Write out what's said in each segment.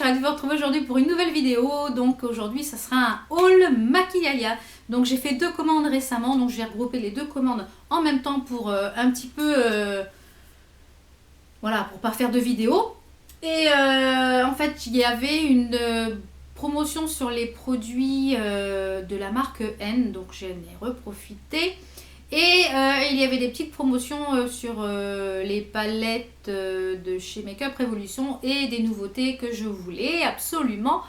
suis ravie de vous retrouver aujourd'hui pour une nouvelle vidéo. Donc aujourd'hui ça sera un haul Maquillalia. Donc j'ai fait 2 commandes récemment, donc je vais regrouper les 2 commandes en même temps pour un petit peu, voilà, pour pas faire de vidéo. Et en fait il y avait une promotion sur les produits de la marque N, donc j'en ai reprofité. Et il y avait des petites promotions sur les palettes de chez Makeup Revolution et des nouveautés que je voulais absolument.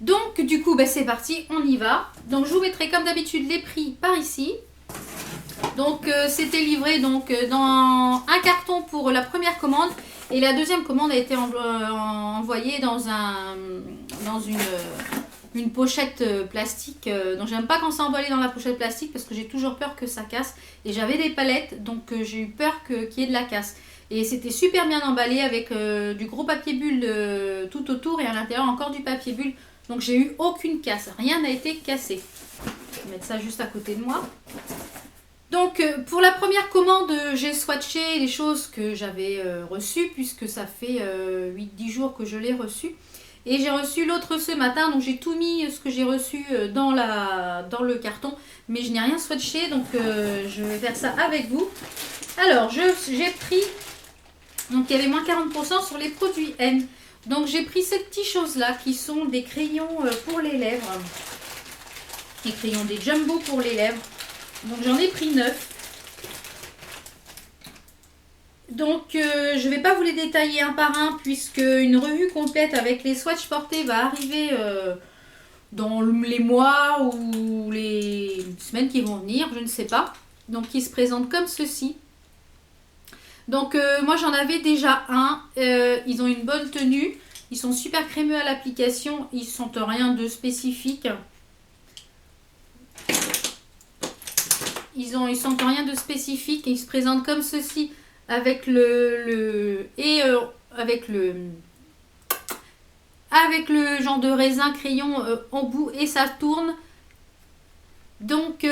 Donc du coup c'est parti, on y va. Donc je vous mettrai comme d'habitude les prix par ici. Donc c'était livré donc dans un carton pour la première commande et la deuxième commande a été envoyée dans une pochette plastique. Donc j'aime pas quand c'est emballé dans la pochette plastique parce que j'ai toujours peur que ça casse. Et j'avais des palettes, donc j'ai eu peur qu'il y ait de la casse. Et c'était super bien emballé avec du gros papier bulle tout autour et à l'intérieur encore du papier bulle. Donc j'ai eu aucune casse, rien n'a été cassé. Je vais mettre ça juste à côté de moi. Donc pour la première commande, j'ai swatché les choses que j'avais reçues puisque ça fait 8-10 jours que je l'ai reçu. Et j'ai reçu l'autre ce matin, donc j'ai tout mis ce que j'ai reçu dans le carton. Mais je n'ai rien swatché, donc je vais faire ça avec vous. Alors, j'ai pris, donc il y avait moins 40% sur les produits N. Donc j'ai pris ces petites choses-là qui sont des crayons pour les lèvres. Des crayons, des jumbo pour les lèvres. Donc j'en ai pris 9. Donc je ne vais pas vous les détailler un par un puisque une revue complète avec les swatchs portés va arriver dans les mois ou les semaines qui vont venir, je ne sais pas. Donc ils se présentent comme ceci. Donc moi j'en avais déjà un, ils ont une bonne tenue, ils sont super crémeux à l'application, ils sentent rien de spécifique. Ils sentent rien de spécifique et ils se présentent comme ceci. Avec le genre de raisin crayon en bout et ça tourne. Donc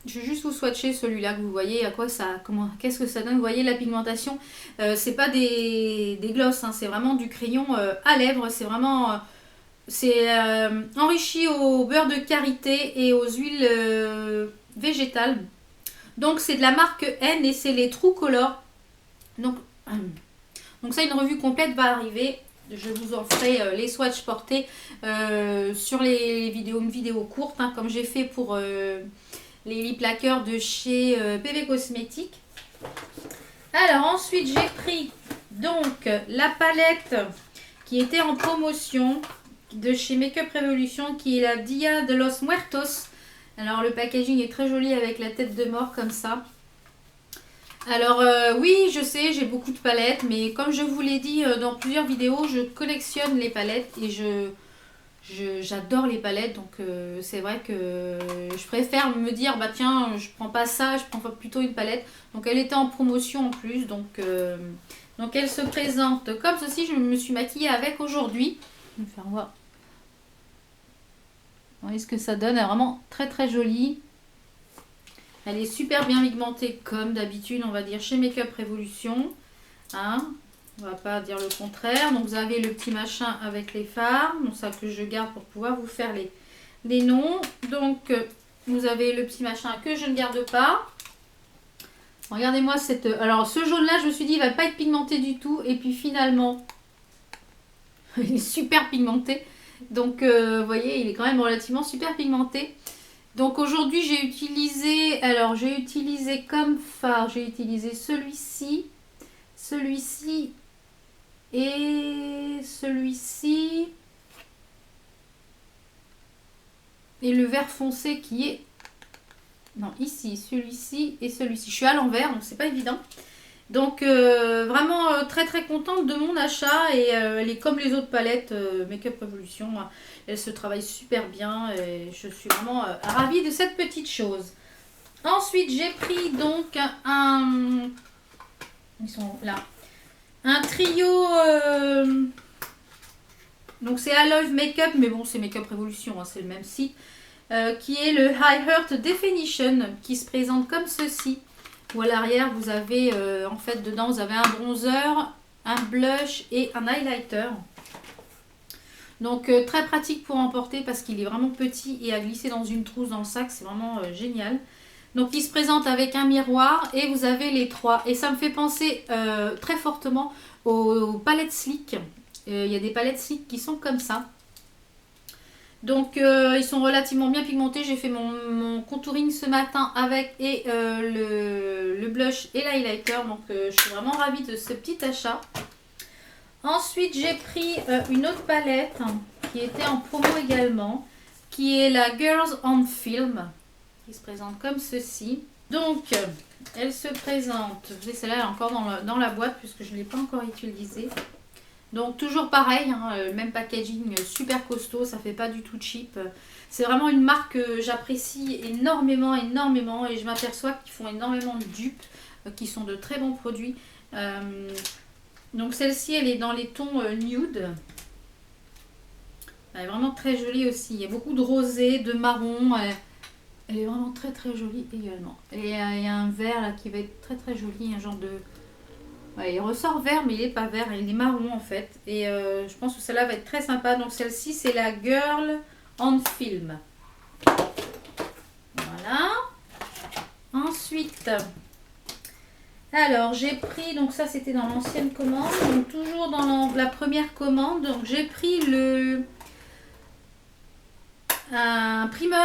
je vais juste vous swatcher celui-là que vous voyez à quoi ça, qu'est-ce que ça donne. Vous voyez la pigmentation, c'est pas des glosses, hein, c'est vraiment du crayon à lèvres. C'est vraiment enrichi au beurre de karité et aux huiles végétales. Donc c'est de la marque N et c'est les True Color. Donc ça, une revue complète va arriver. Je vous en ferai les swatchs portés sur les vidéos, une vidéo courte, hein, comme j'ai fait pour les lip lacquers de chez PV Cosmétiques. Alors ensuite, j'ai pris donc la palette qui était en promotion de chez Makeup Revolution, qui est la Dia de los Muertos. Alors le packaging est très joli avec la tête de mort comme ça. Alors oui, je sais, j'ai beaucoup de palettes, mais comme je vous l'ai dit dans plusieurs vidéos, je collectionne les palettes et j'adore les palettes. Donc c'est vrai que je préfère me dire, bah tiens, je prends pas ça, je prends plutôt une palette. Donc elle était en promotion en plus, donc elle se présente comme ceci. Je me suis maquillée avec aujourd'hui. Je vais faire voir. Vous voyez ce que ça donne, elle est vraiment très très jolie. Elle est super bien pigmentée comme d'habitude, on va dire, chez Makeup Revolution. Hein, on va pas dire le contraire. Donc vous avez le petit machin avec les fards. Donc ça que je garde pour pouvoir vous faire les noms. Donc vous avez le petit machin que je ne garde pas. Regardez-moi cette... Alors ce jaune là, je me suis dit il va pas être pigmenté du tout. Et puis finalement, il est super pigmenté. Donc vous voyez, il est quand même relativement super pigmenté. Donc aujourd'hui j'ai utilisé comme fard, j'ai utilisé celui-ci et celui-ci et le vert foncé qui est, non ici, celui-ci et celui-ci. Je suis à l'envers donc c'est pas évident. Donc vraiment très très contente de mon achat et elle est comme les autres palettes Makeup Revolution. Elle se travaille super bien et je suis vraiment ravie de cette petite chose. Ensuite j'ai pris donc ils sont là, un trio, donc c'est I Love Makeup mais bon c'est Makeup Revolution, hein, c'est le même site, qui est le High Heart Definition qui se présente comme ceci. Ou à l'arrière vous avez en fait dedans vous avez un bronzer, un blush et un highlighter. Donc très pratique pour emporter parce qu'il est vraiment petit et à glisser dans une trousse dans le sac, c'est vraiment génial. Donc il se présente avec un miroir et vous avez les trois. Et ça me fait penser très fortement aux palettes Slick. Il y a des palettes Slick qui sont comme ça. Donc ils sont relativement bien pigmentés. J'ai fait mon contouring ce matin avec et le blush et l'highlighter. Donc je suis vraiment ravie de ce petit achat. Ensuite j'ai pris une autre palette qui était en promo également. Qui est la Girls on Film. Qui se présente comme ceci. Donc elle se présente. Celle-là est encore dans la boîte puisque je ne l'ai pas encore utilisée. Donc toujours pareil, hein, même packaging super costaud, ça fait pas du tout cheap. C'est vraiment une marque que j'apprécie énormément, énormément et je m'aperçois qu'ils font énormément de dupes, qui sont de très bons produits. Donc celle-ci, elle est dans les tons nude. Elle est vraiment très jolie aussi. Il y a beaucoup de rosé, de marron. Elle est vraiment très très jolie également. Et il y a un vert là qui va être très très joli, un genre de... Ouais, il ressort vert mais il n'est pas vert, il est marron en fait. Et je pense que celle-là va être très sympa. Donc celle-ci c'est la Girl on Film. Voilà. Ensuite, alors j'ai pris, donc ça c'était dans l'ancienne commande. Donc toujours dans la première commande. Donc j'ai pris un primer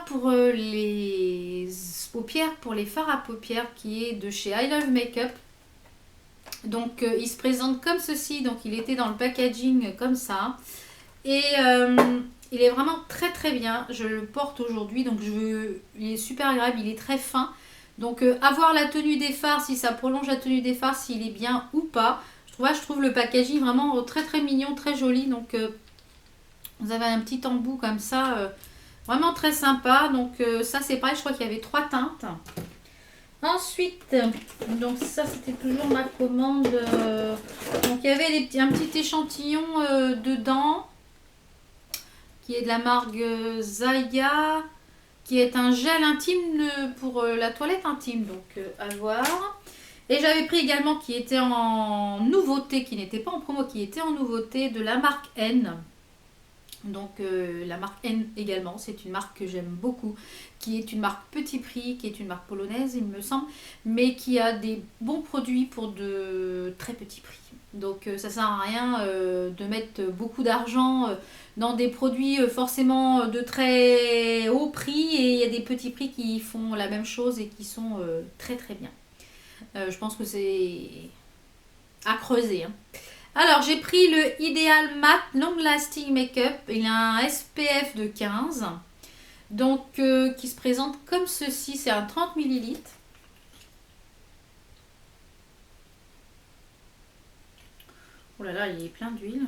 pour les paupières, pour les fards à paupières qui est de chez I Love Makeup. Donc il se présente comme ceci, donc il était dans le packaging comme ça et il est vraiment très très bien. Je le porte aujourd'hui, donc il est super agréable, il est très fin. Donc avoir la tenue des fards, si ça prolonge la tenue des fards, s'il est bien ou pas. Je trouve le packaging vraiment très très mignon, très joli. Donc vous avez un petit embout comme ça, vraiment très sympa. Donc ça c'est pareil, je crois qu'il y avait 3 teintes. Ensuite, donc ça c'était toujours ma commande. Donc il y avait un petit échantillon dedans qui est de la marque Zaya, qui est un gel intime pour la toilette intime. Donc à voir. Et j'avais pris également qui était en nouveauté, qui n'était pas en promo, qui était en nouveauté de la marque N. Donc la marque N également, c'est une marque que j'aime beaucoup, qui est une marque petit prix, qui est une marque polonaise il me semble, mais qui a des bons produits pour de très petits prix. Donc ça sert à rien de mettre beaucoup d'argent dans des produits forcément de très haut prix et il y a des petits prix qui font la même chose et qui sont très très bien. Je pense que c'est à creuser, hein. Alors, j'ai pris le Ideal Matte Long Lasting Makeup. Il a un SPF de 15. Donc, qui se présente comme ceci. C'est un 30 ml. Oh là là, il est plein d'huile.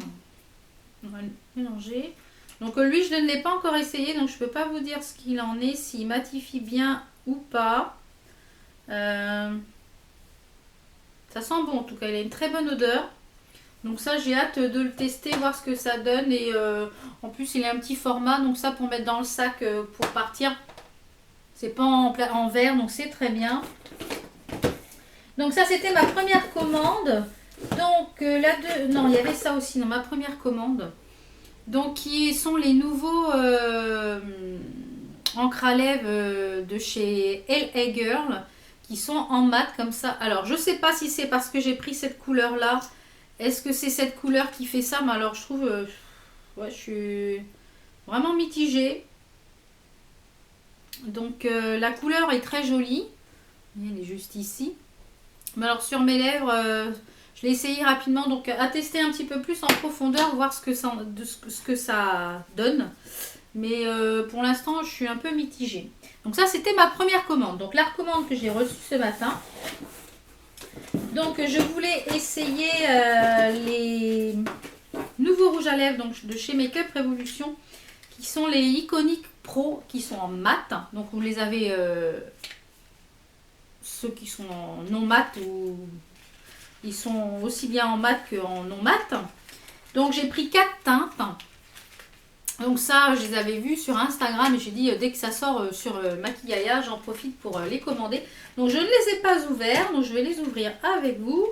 On va le mélanger. Donc, lui, je ne l'ai pas encore essayé. Donc, je ne peux pas vous dire ce qu'il en est. S'il matifie bien ou pas. Ça sent bon en tout cas. Il a une très bonne odeur. Donc ça j'ai hâte de le tester, voir ce que ça donne et en plus il a un petit format donc ça pour mettre dans le sac pour partir. C'est pas en verre donc c'est très bien. Donc ça c'était ma première commande. Donc non il y avait ça aussi dans ma première commande. Donc qui sont les nouveaux encre à lèvres de chez LA Girl qui sont en mat comme ça. Alors je sais pas si c'est parce que j'ai pris cette couleur là. Est-ce que c'est cette couleur qui fait ça? Mais alors je trouve, ouais, je suis vraiment mitigée. Donc la couleur est très jolie. Elle est juste ici. Mais alors sur mes lèvres, je l'ai essayé rapidement. Donc à tester un petit peu plus en profondeur, voir ce que ça donne. Mais pour l'instant, je suis un peu mitigée. Donc ça, c'était ma première commande. Donc la recommande que j'ai reçue ce matin. Donc je voulais essayer les nouveaux rouges à lèvres donc, de chez Make Up Revolution qui sont les Iconic Pro qui sont en mat. Donc vous les avez ceux qui sont en non mat ou ils sont aussi bien en mat qu'en non mat. Donc j'ai pris 4 teintes. Donc ça, je les avais vus sur Instagram et j'ai dit dès que ça sort sur Maquillaya, j'en profite pour les commander. Donc je ne les ai pas ouverts, donc je vais les ouvrir avec vous.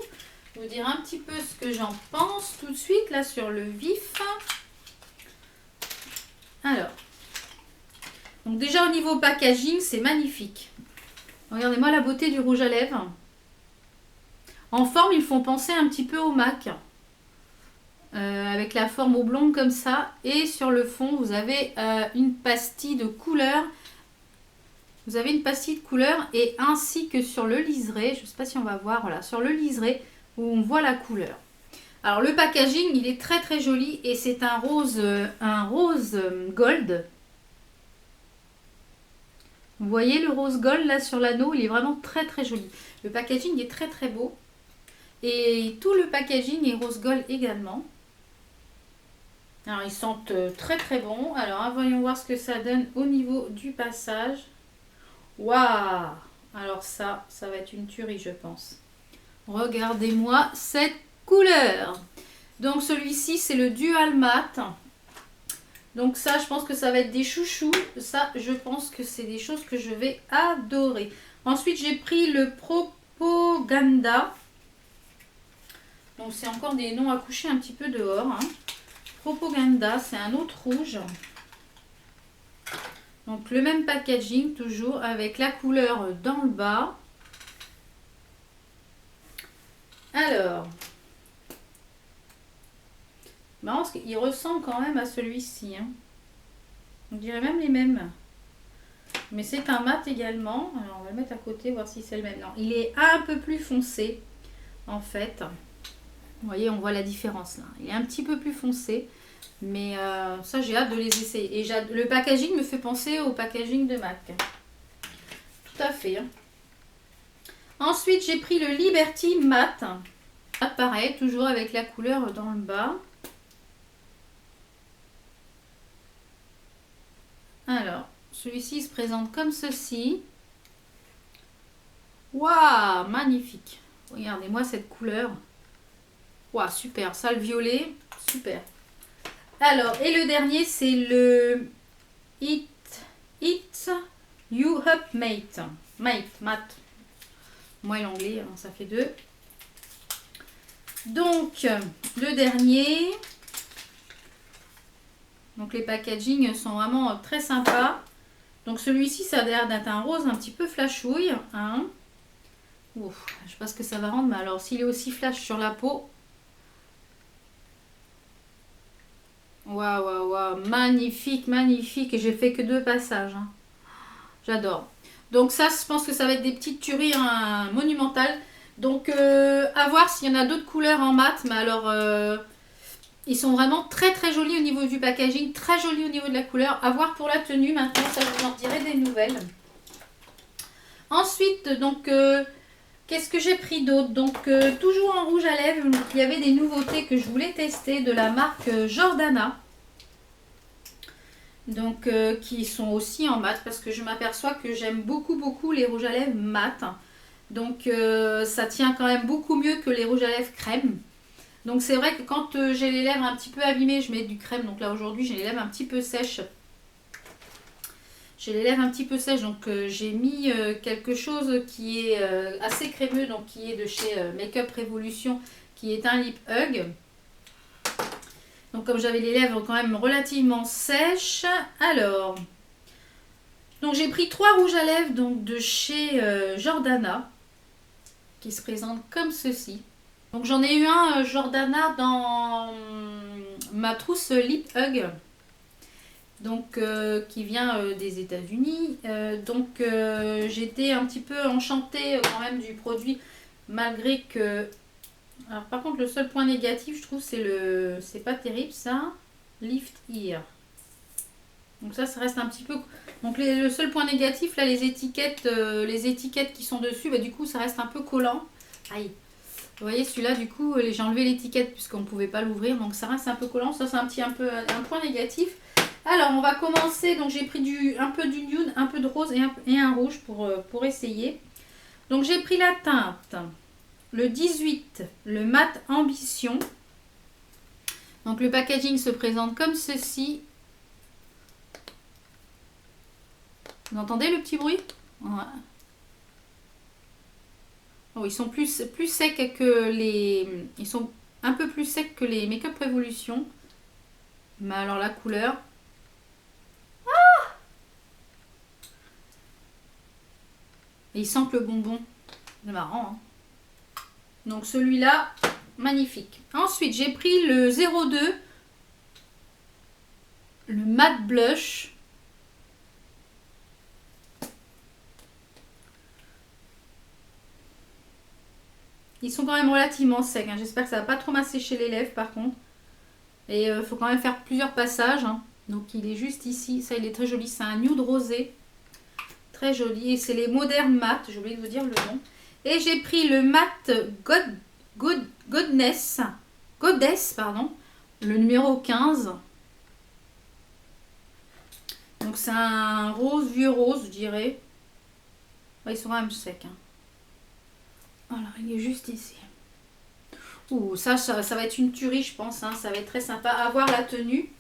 Vous dire un petit peu ce que j'en pense tout de suite là sur le vif. Alors, donc déjà au niveau packaging, c'est magnifique. Regardez-moi la beauté du rouge à lèvres. En forme, ils font penser un petit peu au MAC. Avec la forme oblongue comme ça. Et sur le fond, vous avez une pastille de couleur. Vous avez une pastille de couleur et ainsi que sur le liseré. Je ne sais pas si on va voir. Voilà, sur le liseré où on voit la couleur. Alors le packaging, il est très très joli et c'est un rose gold. Vous voyez le rose gold là sur l'anneau, il est vraiment très très joli. Le packaging est très très beau. Et tout le packaging est rose gold également. Alors ils sentent très très bon. Alors voyons voir ce que ça donne au niveau du passage. Waouh! Alors ça va être une tuerie je pense. Regardez-moi cette couleur. Donc celui-ci c'est le dual mat. Donc ça je pense que ça va être des chouchous. Ça je pense que c'est des choses que je vais adorer. Ensuite j'ai pris le Propaganda. Donc c'est encore des noms à coucher un petit peu dehors. Hein. Propaganda, c'est un autre rouge. Donc le même packaging toujours avec la couleur dans le bas. Alors, marrant parce qu'il ressemble quand même à celui-ci. Hein. On dirait même les mêmes. Mais c'est un mat également. Alors on va le mettre à côté, voir si c'est le même. Non, il est un peu plus foncé en fait. Vous voyez, on voit la différence là. Il est un petit peu plus foncé. Mais ça, j'ai hâte de les essayer. Et le packaging me fait penser au packaging de MAC. Tout à fait. Hein. Ensuite, j'ai pris le Liberty Matte. Pareil, toujours avec la couleur dans le bas. Alors, celui-ci se présente comme ceci. Waouh, magnifique. Regardez-moi cette couleur. Waouh, super. Ça, le violet, super. Alors, et le dernier, c'est le It You Up Mate. Matte. Moi, l'anglais, hein, ça fait 2. Donc, le dernier. Donc, les packaging sont vraiment très sympas. Donc, celui-ci, ça a l'air d'être un rose un petit peu flashouille. Hein. Ouf, je ne sais pas ce que ça va rendre, mais alors, s'il est aussi flash sur la peau... Waouh, waouh, waouh, magnifique, magnifique. Et j'ai fait que 2 passages. Hein. J'adore. Donc ça, je pense que ça va être des petites tueries hein, monumentales. Donc à voir s'il y en a d'autres couleurs en mat. Mais alors, ils sont vraiment très très jolis au niveau du packaging. Très jolis au niveau de la couleur. À voir pour la tenue maintenant. Ça, je vous en dirai des nouvelles. Ensuite, donc... qu'est-ce que j'ai pris d'autre? Donc, toujours en rouge à lèvres, il y avait des nouveautés que je voulais tester de la marque Jordana. Donc, qui sont aussi en mat parce que je m'aperçois que j'aime beaucoup, beaucoup les rouges à lèvres mat. Donc, ça tient quand même beaucoup mieux que les rouges à lèvres crème. Donc, c'est vrai que quand j'ai les lèvres un petit peu abîmées, je mets du crème. Donc là, aujourd'hui, j'ai les lèvres un petit peu sèches. J'ai les lèvres un petit peu sèches, donc j'ai mis quelque chose qui est assez crémeux, donc qui est de chez Make-up Revolution, qui est un Lip Hug. Donc comme j'avais les lèvres quand même relativement sèches, alors, donc j'ai pris 3 rouges à lèvres donc de chez Jordana, qui se présentent comme ceci. Donc j'en ai eu un Jordana dans ma trousse Lip Hug. Donc qui vient des États-Unis. Donc j'étais un petit peu enchantée quand même du produit, malgré que... Alors par contre le seul point négatif je trouve c'est pas terrible ça, Lift Ear. Donc ça reste un petit peu... Donc le seul point négatif là, les étiquettes qui sont dessus, bah, du coup ça reste un peu collant. Aïe. Vous voyez celui-là du coup j'ai enlevé l'étiquette puisqu'on ne pouvait pas l'ouvrir, donc ça reste un peu collant. Ça c'est un point négatif. Alors, on va commencer. Donc, j'ai pris un peu du nude, un peu de rose et un rouge pour essayer. Donc, j'ai pris la teinte, le 18, le mat ambition. Donc, le packaging se présente comme ceci. Vous entendez le petit bruit? Ouais. Oh, ils sont plus secs que les... Ils sont un peu plus secs que les Make-up Revolution. Mais alors, la couleur... Et il sent que le bonbon. C'est marrant. Hein. Donc celui-là, magnifique. Ensuite, j'ai pris le 02, le Matte Blush. Ils sont quand même relativement secs. Hein. J'espère que ça va pas trop m'assécher les lèvres par contre. Et il faut quand même faire plusieurs passages. Hein. Donc il est juste ici. Ça, il est très joli. C'est un nude rosé. Très joli. Et c'est les Modern Matte. J'ai oublié de vous dire le nom. Et j'ai pris le Matte Goddess, pardon. Le numéro 15. Donc c'est un rose, vieux rose, je dirais. Ouais, ils sont quand même secs. Hein. Voilà, il est juste ici. Ouh, ça va être une tuerie, je pense. Hein. Ça va être très sympa à voir la tenue.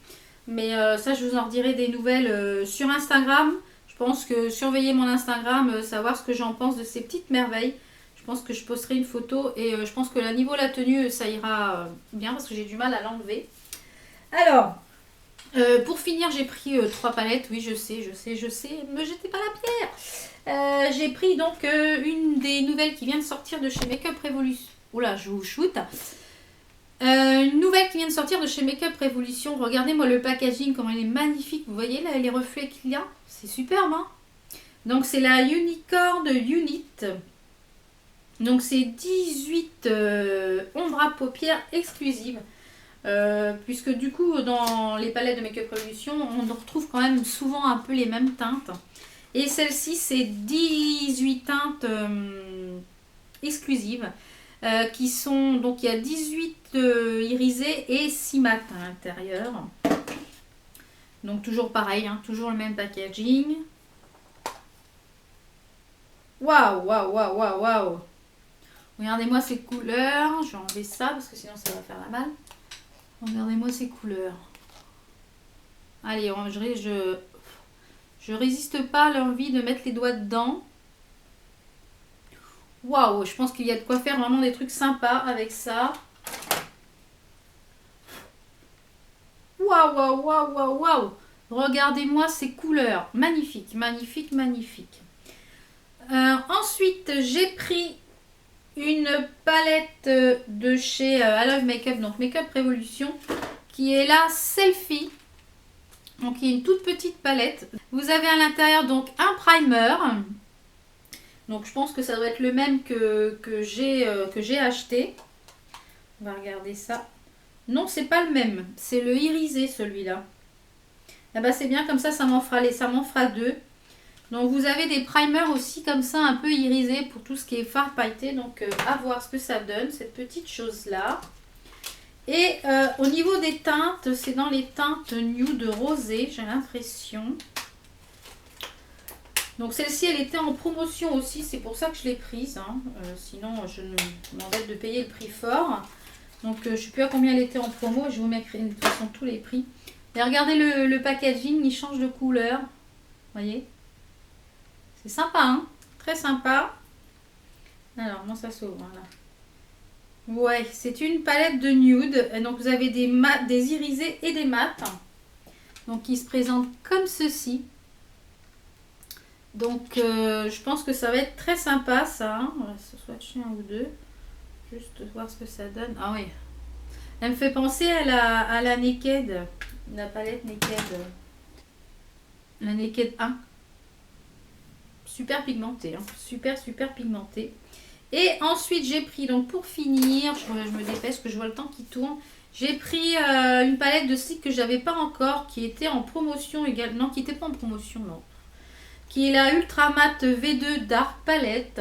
Mais ça, je vous en redirai des nouvelles sur Instagram. Je pense que surveillez mon Instagram, savoir ce que j'en pense de ces petites merveilles. Je pense que je posterai une photo. Et je pense que à niveau de la tenue, ça ira bien parce que j'ai du mal à l'enlever. Alors, pour finir, j'ai pris 3 palettes. Oui, je sais. Ne me jetez pas la pierre. J'ai pris donc une des nouvelles qui vient de sortir de chez Make Up Revolution. Oula, je vous shoot. Une nouvelle qui vient de sortir de chez Make Up Revolution. Regardez-moi le packaging, comment il est magnifique. Vous voyez là les reflets qu'il y a. C'est superbe. Hein. Donc c'est la Unicorn Unit. Donc c'est 18 ombres à paupières exclusives. Puisque du coup dans les palettes de Make Up Revolution on retrouve quand même souvent un peu les mêmes teintes et celle-ci c'est 18 teintes exclusives qui sont donc il y a 18 irisés et 6 mat à l'intérieur, donc toujours pareil hein, toujours le même packaging. Waouh, regardez-moi ces couleurs. Je vais enlever ça parce que sinon ça va faire la malle. Regardez-moi ces couleurs. Allez, je résiste pas à l'envie de mettre les doigts dedans. Waouh, je pense qu'il y a de quoi faire vraiment des trucs sympas avec ça. Waouh. Regardez-moi ces couleurs. Magnifique. Ensuite, j'ai pris une palette de chez I Love Makeup, donc Make Up Revolution, qui est la Selfie. Donc il y a une toute petite palette. Vous avez à l'intérieur donc un primer. Donc je pense que ça doit être le même que j'ai acheté. On va regarder ça. Non, c'est pas le même. C'est le irisé celui-là. Ah bah c'est bien, comme ça m'en fera 2. Donc vous avez des primers aussi comme ça un peu irisés pour tout ce qui est fard pailleté. Donc à voir ce que ça donne cette petite chose là. Et au niveau des teintes, c'est dans les teintes nude rosé, j'ai l'impression. Donc celle-ci elle était en promotion aussi, c'est pour ça que je l'ai prise. Hein. Sinon je m'embête de payer le prix fort. Donc je ne sais plus à combien elle était en promo, je vous mettrai de toute façon tous les prix. Et regardez le packaging, il change de couleur. Vous voyez ? C'est sympa, hein, très sympa. Alors, comment ça s'ouvre là? Ouais, c'est une palette de nude. Et donc, vous avez des irisés et des mats. Donc, ils se présentent comme ceci. Donc, je pense que ça va être très sympa, ça. Hein. On va se swatcher un ou deux. Juste voir ce que ça donne. Ah oui. Elle me fait penser à la Naked. La palette Naked. La Naked 1. Super pigmenté, hein. Super pigmenté. Et ensuite j'ai pris, donc pour finir, je me dépêche que je vois le temps qui tourne. J'ai pris une palette de cils que j'avais pas encore, qui était en promotion également. Non, qui n'était pas en promotion, non. Qui est la Ultra Matte V2 Dark Palette.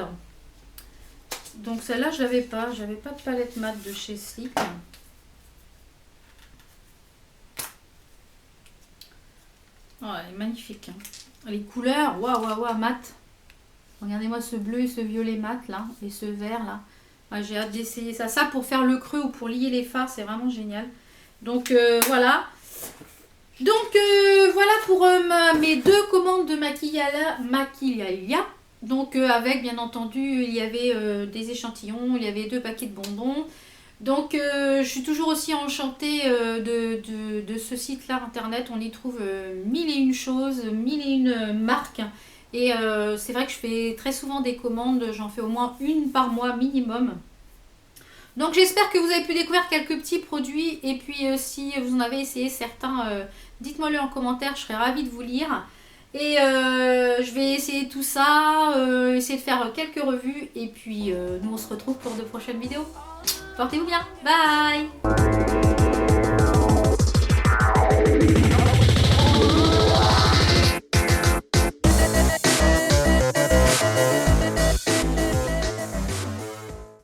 Donc celle-là je l'avais pas. J'avais pas de palette mat de chez Sleek. Oh, elle est magnifique. Hein. Les couleurs, waouh, mat. Regardez-moi ce bleu et ce violet mat là, et ce vert là. Ah, j'ai hâte d'essayer ça. Ça pour faire le creux ou pour lier les fards, c'est vraiment génial. Donc voilà. Donc voilà pour mes 2 commandes de Maquillalia. Donc avec bien entendu, il y avait des échantillons, il y avait 2 paquets de bonbons. Donc je suis toujours aussi enchantée de ce site là internet. On y trouve 1001 choses, 1001 marques. Et c'est vrai que je fais très souvent des commandes, j'en fais au moins une par mois minimum. Donc j'espère que vous avez pu découvrir quelques petits produits. Et puis si vous en avez essayé certains, dites-moi le en commentaire, je serais ravie de vous lire. Et je vais essayer tout ça, essayer de faire quelques revues. Et puis nous on se retrouve pour de prochaines vidéos. Portez-vous bien, bye!